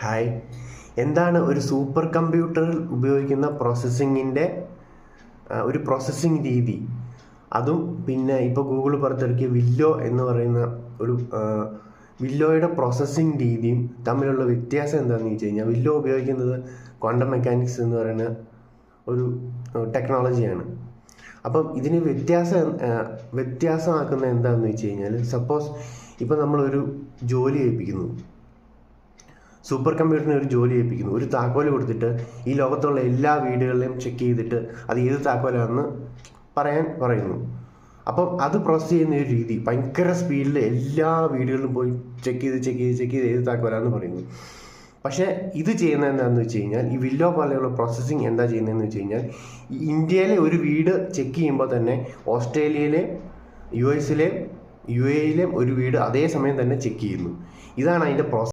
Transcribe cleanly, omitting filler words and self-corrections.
Hi. എന്താണ് ഒരു super കമ്പ്യൂട്ടറിൽ ഉപയോഗിക്കുന്ന ഒരു പ്രോസസ്സിംഗ് രീതി? അതും പിന്നെ ഇപ്പോൾ ഗൂഗിൾ പുറത്തിറക്കിയ വില്ലോ എന്ന് പറയുന്ന ഒരു വില്ലോയുടെ പ്രോസസ്സിംഗ് രീതിയും തമ്മിലുള്ള വ്യത്യാസം എന്താണെന്ന് വെച്ച് കഴിഞ്ഞാൽ, വില്ലോ ഉപയോഗിക്കുന്നത് ക്വാണ്ടം മെക്കാനിക്സ് എന്ന് പറയുന്ന ഒരു ടെക്നോളജിയാണ്. അപ്പം ഇതിന് വ്യത്യാസമാക്കുന്നത് എന്താണെന്ന് വെച്ച് കഴിഞ്ഞാൽ, സപ്പോസ് ഇപ്പം നമ്മളൊരു ജോലി ഏൽപ്പിക്കുന്നു, സൂപ്പർ കമ്പ്യൂട്ടറിന് ഒരു ജോലി ഏൽപ്പിക്കുന്നു, ഒരു താക്കോൽ കൊടുത്തിട്ട് ഈ ലോകത്തുള്ള എല്ലാ വീടുകളിലെയും ചെക്ക് ചെയ്തിട്ട് അത് ഏത് താക്കോലാണെന്ന് പറയുന്നു. അപ്പം അത് പ്രോസസ്സ് ചെയ്യുന്ന ഒരു രീതി ഭയങ്കര സ്പീഡിൽ എല്ലാ വീടുകളിലും പോയി ചെക്ക് ചെയ്ത് ഏത് താക്കോലാണെന്ന് പറയുന്നു. പക്ഷേ ഇത് ചെയ്യുന്നത് എന്താണെന്ന് വെച്ച് കഴിഞ്ഞാൽ, ഈ വില്ലോ പോലെയുള്ള പ്രോസസ്സിങ് എന്താ ചെയ്യുന്നതെന്ന് വെച്ച് കഴിഞ്ഞാൽ, ഇന്ത്യയിലെ ഒരു വീട് ചെക്ക് ചെയ്യുമ്പോൾ തന്നെ ഓസ്ട്രേലിയയിലെ, US-ലെ, UAE-ലെ ഒരു വീട് അതേ സമയം തന്നെ ചെക്ക് ചെയ്യുന്നു. ഇതാണ് അതിൻ്റെ പ്രോസസ്.